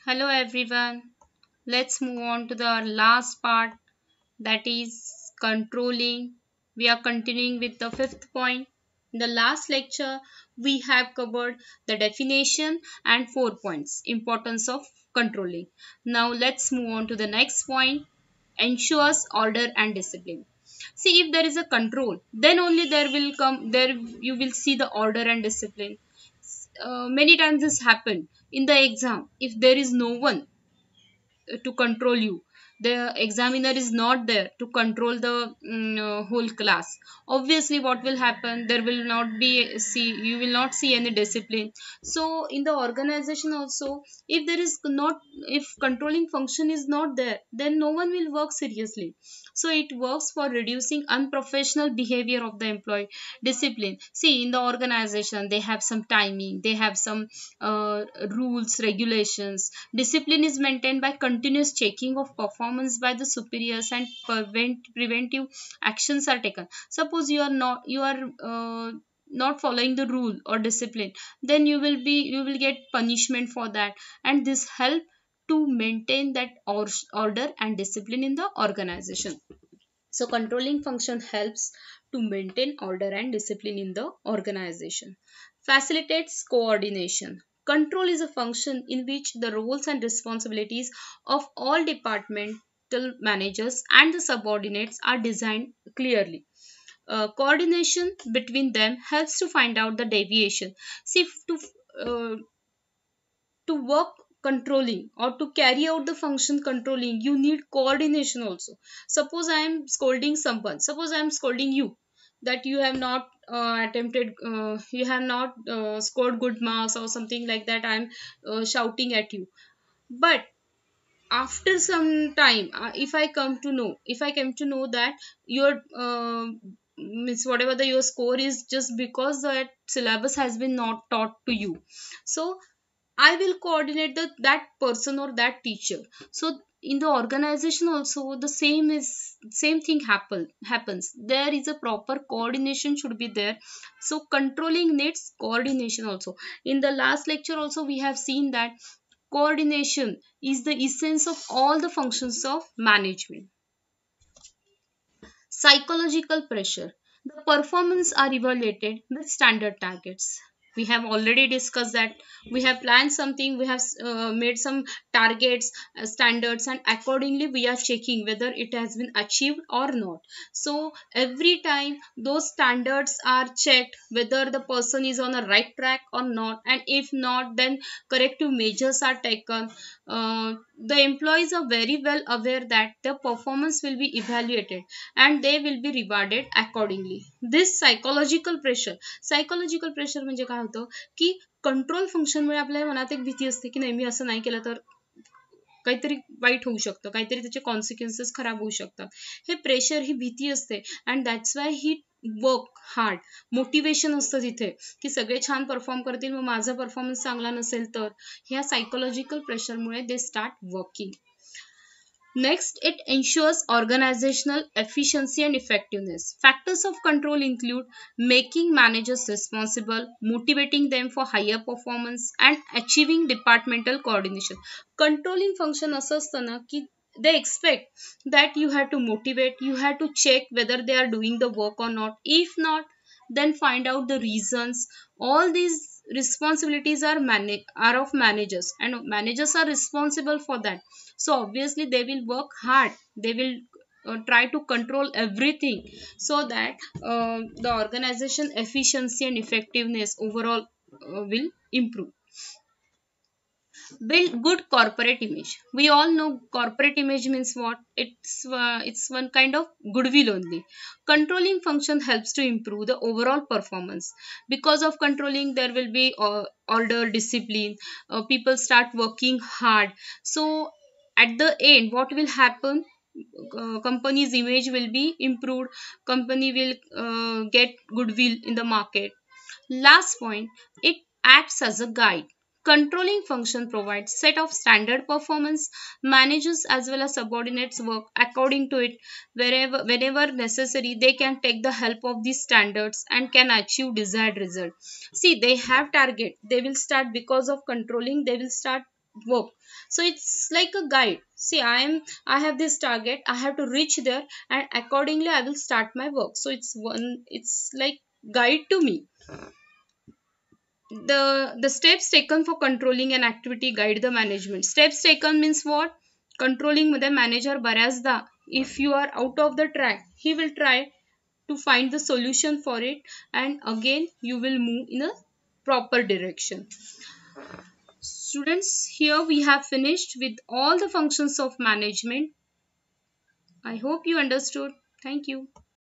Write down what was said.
Hello everyone. Let's move on to the last part, that is controlling. We are continuing with the fifth point. In the last lecture, we have covered the definition and 4 points, importance of controlling. Now let's move on to the next point, ensures order and discipline. See, if there is a control, then only there you will see the order and discipline. Many times this happen in the exam. If there is no one to control you, the examiner is not there to control the whole class, obviously what will happen, there will not be see you will not see any discipline. So in the organization also, if there is not, if controlling function is not there, then no one will work seriously. So it works for reducing unprofessional behavior of the employee. Discipline, see, in the organization they have some timing, they have some rules, regulations. Discipline is maintained by continuous checking of performance by the superiors, and preventive actions are taken. Suppose you are not following the rule or discipline, then you will get punishment for that, and this help to maintain that order and discipline in the organization. So controlling function helps to maintain order and discipline in the organization. Facilitates coordination. Control is a function in which the roles and responsibilities of all departmental managers and the subordinates are designed clearly. Coordination between them helps to find out the deviation. See, uh, to work controlling or to carry out the function controlling, you need coordination also. Suppose I am scolding someone, suppose I am scolding you, that you have not you have not scored good marks or something like that. I am shouting at you, but after some time, if I come to know that your means whatever the your score is, just because that syllabus has been not taught to you, so I will coordinate that person or that teacher. So in the organization also the same thing happens. There is a proper coordination should be there. So controlling needs coordination also. In the last lecture also we have seen that coordination is the essence of all the functions of management. Psychological pressure. The performance are evaluated with standard targets. We have already discussed that we have planned something, we have made some targets, standards, and accordingly we are checking whether it has been achieved or not. So every time those standards are checked whether the person is on a right track or not, and if not, then corrective measures are taken. The employees are very well aware that their performance will be evaluated and they will be rewarded accordingly. This psychological pressure म्हणजे काय होतं की control फंक्शनमुळे आपल्या मनात एक भीती असते की नाही, मी असं नाही केलं तर काहीतरी वाईट होऊ शकतं, काहीतरी त्याचे कॉन्सिक्वेन्सेस खराब होऊ शकतात. हे प्रेशर, ही भीती असते, and that's why he work hard. Motivation असतं तिथे की सगळे छान परफॉर्म करतील, मग माझा परफॉर्मन्स चांगला नसेल तर. ह्या सायकोलॉजिकल प्रेशरमुळे they start working. Next, it ensures organizational efficiency and effectiveness. Factors of control include making managers responsible, motivating them for higher performance, and achieving departmental coordination. Controlling function असं असतं ना की they expect that you have to motivate, you have to check whether they are doing the work or not. If not, then find out the reasons. All these responsibilities are of managers, and managers are responsible for that. So obviously they will work hard, they will try to control everything so that the organization efficiency and effectiveness overall will improve. Build good corporate image. We all know corporate image means what. It's one kind of goodwill only. Controlling function helps to improve the overall performance. Because of controlling, there will be order, discipline, people start working hard. So at the end what will happen, company's image will be improved, company will get goodwill in the market. Last point, it acts as a guide. Controlling function provides set of standard performance. Managers as well as subordinates work according to it. Whenever necessary, they can take the help of these standards and can achieve desired result. See, they have target. They will start, because of controlling, they will start work. So it's like a guide. See, I have this target, I have to reach there, and accordingly I will start my work. So it's like guide to me. The steps taken for controlling an activity guide the management. Steps taken means what? Controlling मध्ये manager बऱ्याचदा if you are out of the track, he will try to find the solution for it, and again you will move in a proper direction. Students, here we have finished with all the functions of management. I hope you understood. Thank you.